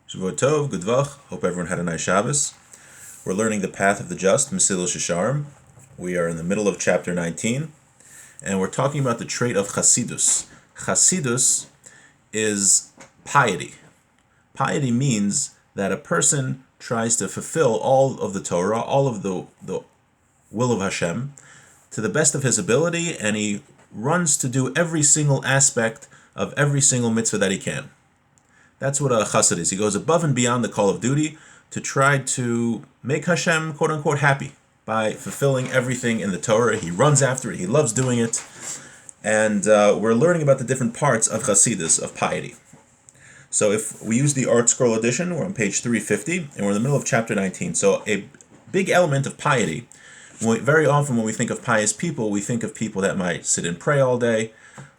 Shavua Tov, Good Vach. Hope everyone had a nice Shabbos. We're learning the path of the just, Mesillas Yesharim. We are in the middle of chapter 19, and we're talking about the trait of Chasidus. Chasidus is piety. Piety means that a person tries to fulfill all of the Torah, all of the will of Hashem, to the best of his ability, and he runs to do every single aspect of every single mitzvah that he can. That's what a chassid is. He goes above and beyond the call of duty to try to make Hashem, quote unquote, happy by fulfilling everything in the Torah. He runs after it. He loves doing it. And we're learning about the different parts of chassidus, of piety. So if we use the Art Scroll edition, we're on page 350, and we're in the middle of chapter 19. So a big element of piety, very often when we think of pious people, we think of people that might sit and pray all day,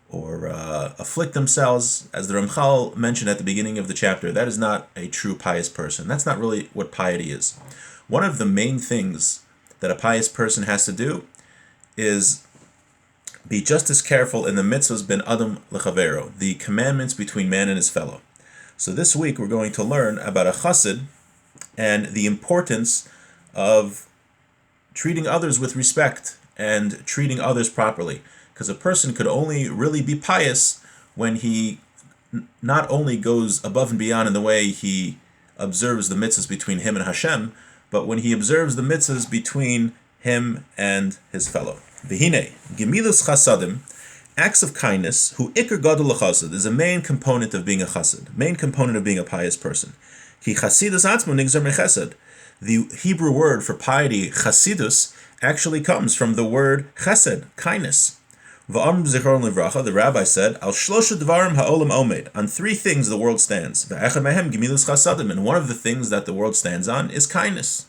or afflict themselves. As the Ramchal mentioned at the beginning of the chapter, that is not a true pious person. That's not really what piety is. One of the main things that a pious person has to do is be just as careful in the mitzvahs ben adam lechavero, the commandments between man and his fellow. So this week we're going to learn about a chassid and the importance of treating others with respect and treating others properly. Because a person could only really be pious when he not only goes above and beyond in the way he observes the mitzvahs between him and Hashem, but when he observes the mitzvahs between him and his fellow. V'hine, gemilus chasadim, acts of kindness, hu ikar gadol l'chassid, is a main component of being a chassid, main component of being a pious person. Ki chasidus atzmo nigzar mechesed. The Hebrew word for piety, chasidus, actually comes from the word chesed, kindness. The rabbi said, Al shlosha dvarim ha'olam omed, on three things the world stands. And one of the things that the world stands on is kindness.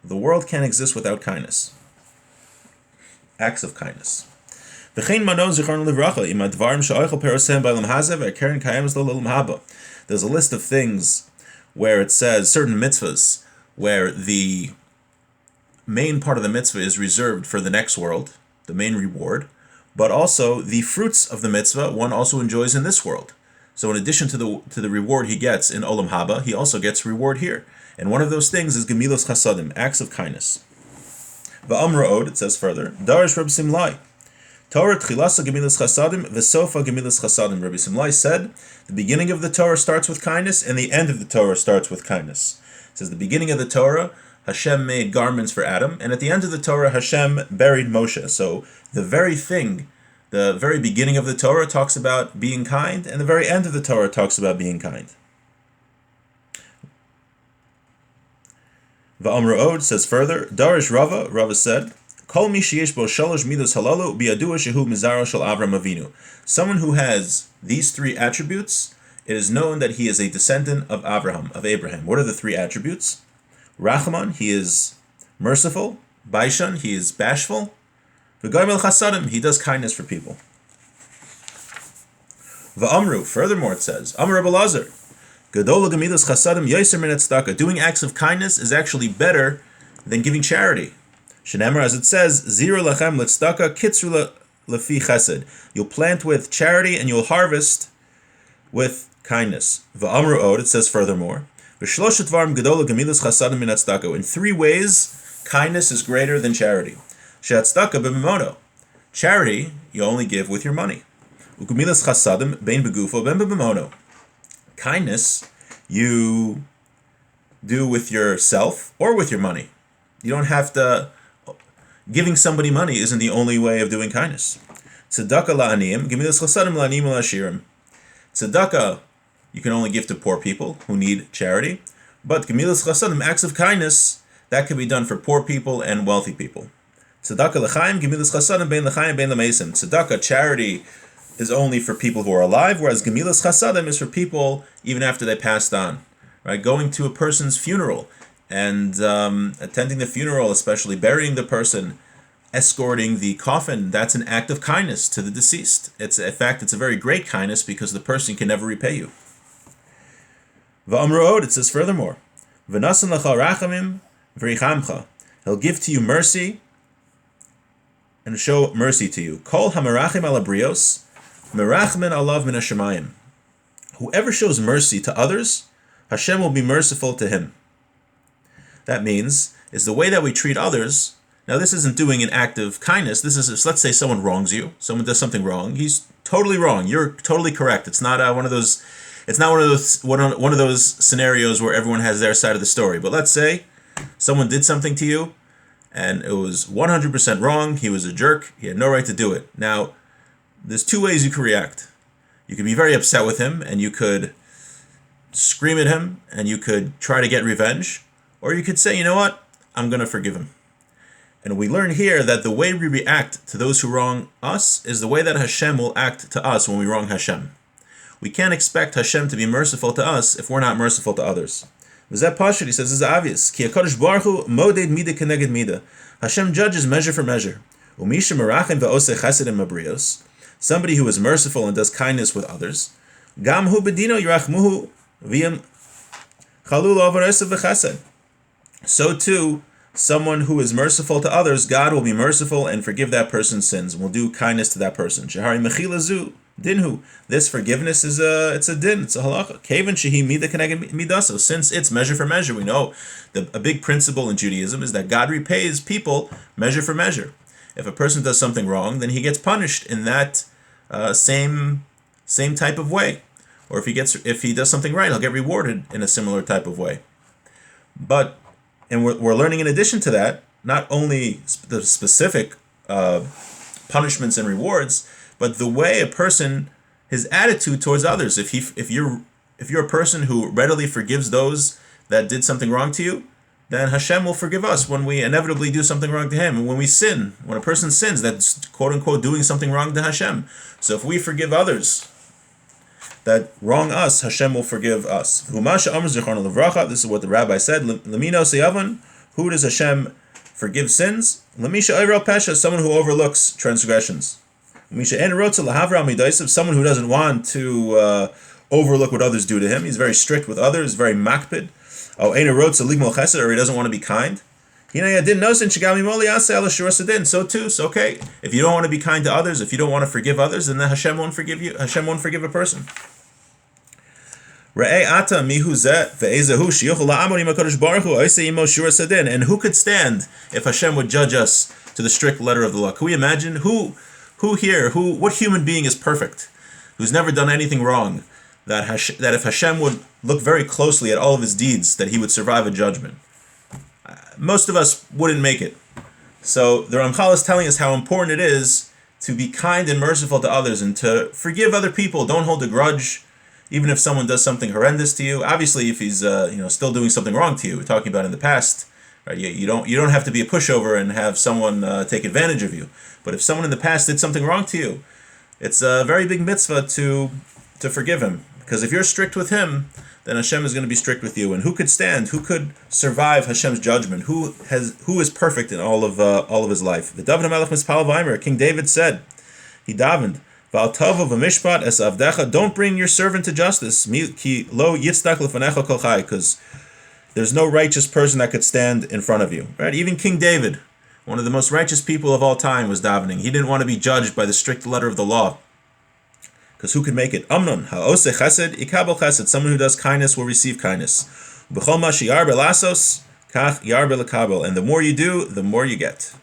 The world can't exist without kindness. Acts of kindness. There's a list of things where it says certain mitzvahs, where the main part of the mitzvah is reserved for the next world, the main reward, but also the fruits of the mitzvah one also enjoys in this world. So in addition to the reward he gets in Olam Haba, he also gets reward here. And one of those things is Gemilos Chasadim, acts of kindness. Va'amra od, it says further, Darish Rabbi Simlai, Torah Tchilasa Gemilos Chasadim, V'sofa Gemilos Chasadim. Rabbi Simlai said, the beginning of the Torah starts with kindness, and the end of the Torah starts with kindness. It says the beginning of the Torah, Hashem made garments for Adam, and at the end of the Torah, Hashem buried Moshe. So the very beginning of the Torah talks about being kind, and the very end of the Torah talks about being kind. Va'amra od says further, Darish Rava said, Kol mi sheyesh bo shalosh midos halalu biyadua shehu mizaro shel Avram Avinu. Someone who has these three attributes, it is known that he is a descendant of Abraham. What are the three attributes? Rachman, he is merciful. Baishan, he is bashful. V'goymel chasadim, he does kindness for people. Va'amru, furthermore it says, Amar Rabbi Lazar, Gadol gemilas chasadim yoser min tzedakah. Doing acts of kindness is actually better than giving charity. Shenemar, as it says, Zira lachem letzedakah kitzru lefi chesed. You'll plant with charity and you'll harvest with kindness. Va'amru od, it says furthermore, in three ways, kindness is greater than charity. Charity, you only give with your money. Kindness, you do with yourself or with your money. You don't have to. Giving somebody money isn't the only way of doing kindness. Tzedakah, you can only give to poor people who need charity. But gemilas chasadim, acts of kindness, that can be done for poor people and wealthy people. Tzedakah l'chaim, gemilas chasadim bein l'chaim bein l'meisim. Tzedakah, charity, is only for people who are alive, whereas gemilas chasadim is for people even after they passed on. Right, going to a person's funeral and attending the funeral, especially burying the person, escorting the coffin, that's an act of kindness to the deceased. It's a very great kindness because the person can never repay you. Va'amra od, it says furthermore, V'nasan lecha rachamim v'richamcha. He'll give to you mercy and show mercy to you. Kol hamerachim ala brios, merachmin alav min hashemayim. Whoever shows mercy to others, Hashem will be merciful to him. That means, is the way that we treat others. Now, this isn't doing an act of kindness. This is, let's say someone wrongs you. Someone does something wrong. He's totally wrong. You're totally correct. It's not one of those. It's not one of those scenarios where everyone has their side of the story. But let's say someone did something to you, and it was 100% wrong. He was a jerk. He had no right to do it. Now, there's two ways you could react. You could be very upset with him, and you could scream at him, and you could try to get revenge. Or you could say, you know what? I'm going to forgive him. And we learn here that the way we react to those who wrong us is the way that Hashem will act to us when we wrong Hashem. We can't expect Hashem to be merciful to us if we're not merciful to others. V'zeh pashut, he says, this is obvious. Ki HaKadosh Baruch Hu moded mida keneged mida. Hashem judges measure for measure. Umisha merachem ve'oseh chesedim mabrios. Somebody who is merciful and does kindness with others. Gam hu bedino yirachmuhu v'yem chalul avaresav v'chesed. So too, someone who is merciful to others, God will be merciful and forgive that person's sins, and will do kindness to that person. Shehari mechila zu dinhu. This forgiveness is a din, it's a halacha. Kevan shehi mida keneged midaso. Since it's measure for measure, we know a big principle in Judaism is that God repays people measure for measure. If a person does something wrong, then he gets punished in that same type of way. Or if he does something right, he'll get rewarded in a similar type of way. And we're learning in addition to that, not only the specific punishments and rewards, but the way a person, his attitude towards others. If you're a person who readily forgives those that did something wrong to you, then Hashem will forgive us when we inevitably do something wrong to Him. And when we sin, when a person sins, that's quote unquote doing something wrong to Hashem. So if we forgive others that wrong us, Hashem will forgive us. This is what the rabbi said. Who does Hashem forgive sins? Someone who overlooks transgressions. Someone who doesn't want to overlook what others do to him. He's very strict with others, very makpid. Or he doesn't want to be kind. So too, so okay. If you don't want to be kind to others, if you don't want to forgive others, then Hashem won't forgive you. Hashem won't forgive a person. And who could stand if Hashem would judge us to the strict letter of the law? Can we imagine what human being is perfect, who's never done anything wrong, that if Hashem would look very closely at all of his deeds, that he would survive a judgment? Most of us wouldn't make it. So the Ramchal is telling us how important it is to be kind and merciful to others and to forgive other people. Don't hold a grudge, even if someone does something horrendous to you. Obviously, if he's still doing something wrong to you, we're talking about in the past, right? You don't have to be a pushover and have someone take advantage of you. But if someone in the past did something wrong to you, it's a very big mitzvah to forgive him, because if you're strict with him, then Hashem is going to be strict with you. And who could stand? Who could survive Hashem's judgment? Who is perfect in all of his life? The David HaMelech Mispal Vaymer, King David said, he davened, V'al tavo v'mishpat es avdecha, don't bring your servant to justice, ki lo yitzdak lefanecha kol chai, because there's no righteous person that could stand in front of you. Right? Even King David, one of the most righteous people of all time, was davening. He didn't want to be judged by the strict letter of the law, because who could make it? Amnon, ha'oseh chesed, ikabel chesed. Someone who does kindness will receive kindness. B'chol ma sheyar belasos, kach yar belakabel. And the more you do, the more you get.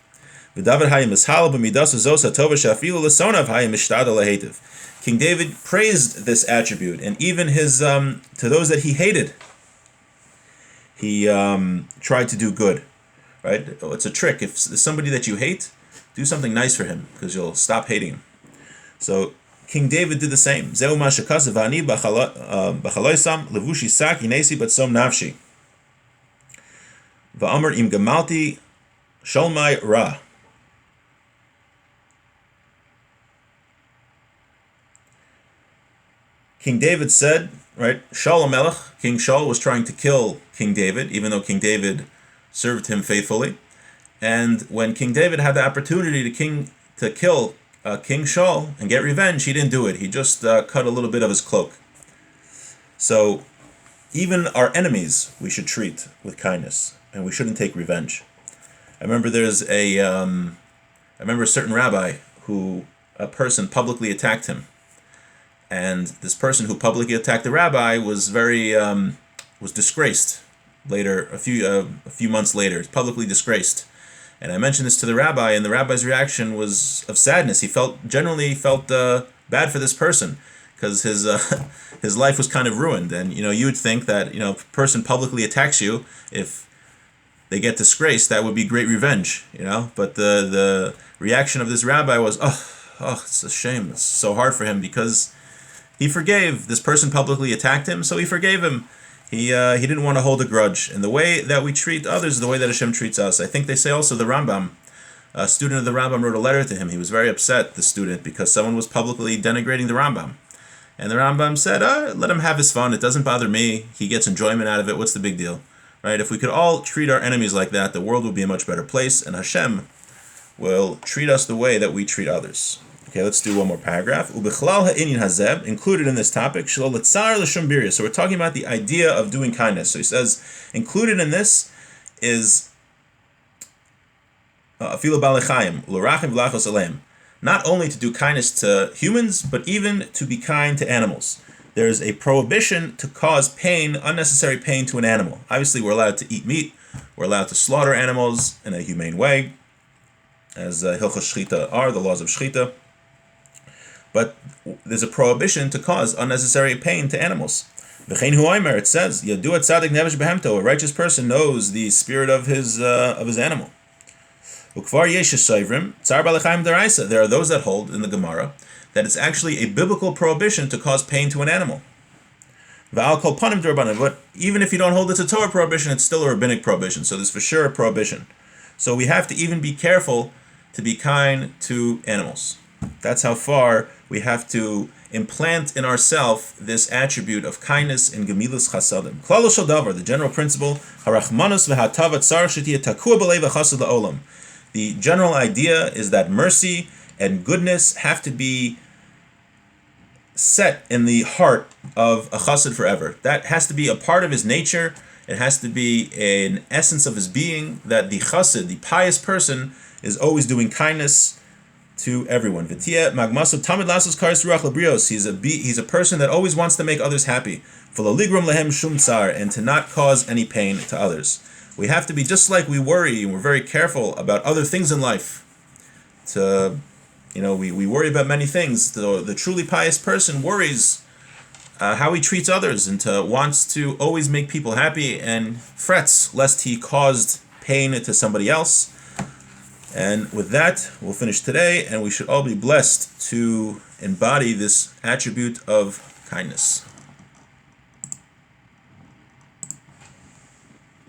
V'david hayim mishal b'midas zos hatova shafilu l'sonav hayim mishtadel lehetiv. King David praised this attribute, and even his to those that he hated, he tried to do good. Right? It's a trick. If somebody that you hate, do something nice for him, because you'll stop hating him. So King David did the same. Zeu ma shekasav v'ani b'chaloisam levushi sak inesi batsom nafshi v'amar im gamalti sholmai ra. King David said, right, Shaul HaMelech, King Shaul was trying to kill King David, even though King David served him faithfully. And when King David had the opportunity to kill King Shaul and get revenge, he didn't do it. He just cut a little bit of his cloak. So even our enemies we should treat with kindness, and we shouldn't take revenge. I remember a certain rabbi who a person publicly attacked him. And this person who publicly attacked the rabbi was very was disgraced later, a few months later, publicly disgraced. And I mentioned this to the rabbi, and the rabbi's reaction was of sadness. He generally felt bad for this person, because his life was kind of ruined. And you would think that if a person publicly attacks you, if they get disgraced, that would be great revenge. But the reaction of this rabbi was, oh, it's a shame. It's so hard for him, because he forgave. This person publicly attacked him, so he forgave him. He didn't want to hold a grudge. And the way that we treat others is the way that Hashem treats us. I think they say also the Rambam, a student of the Rambam, wrote a letter to him. He was very upset, the student, because someone was publicly denigrating the Rambam. And the Rambam said, let him have his fun. It doesn't bother me. He gets enjoyment out of it. What's the big deal? Right? If we could all treat our enemies like that, the world would be a much better place, and Hashem will treat us the way that we treat others. Okay, let's do one more paragraph. Ubichlal ha'inyan hazeb, included in this topic, shelo letzar l'shum birya. So we're talking about the idea of doing kindness. So he says, included in this is afilu balechayim l'rachim v'lachos aleim. Not only to do kindness to humans, but even to be kind to animals. There's a prohibition to cause pain, unnecessary pain, to an animal. Obviously, we're allowed to eat meat. We're allowed to slaughter animals in a humane way, as Hilchos Shchita are, the laws of Shchita. But there's a prohibition to cause unnecessary pain to animals. V'chein hu omer, it says, Yadu tzadik nevesh behemto, a righteous person knows the spirit of his animal. Ukvar yesh shayvrim, tsar balechayim deraisa. There are those that hold in the Gemara that it's actually a biblical prohibition to cause pain to an animal. V'al kol panim d'Rabbanan, but even if you don't hold it's a Torah prohibition, it's still a rabbinic prohibition. So there's for sure a prohibition. So we have to even be careful to be kind to animals. That's how far we have to implant in ourselves this attribute of kindness in Gemilus Chasadim. Klal shel davar, the general principle, harachmanus v'hatavat tzar shetiyeh takua b'leiv hachasad la'olam. The general idea is that mercy and goodness have to be set in the heart of a chassid forever. That has to be a part of his nature. It has to be an essence of his being, that the chassid, the pious person, is always doing kindness to everyone. He's a person that always wants to make others happy, and to not cause any pain to others. We have to be just like we worry, and we're very careful about other things in life. We worry about many things. The truly pious person worries how he treats others, and wants to always make people happy, and frets lest he caused pain to somebody else. And with that, we'll finish today, and we should all be blessed to embody this attribute of kindness.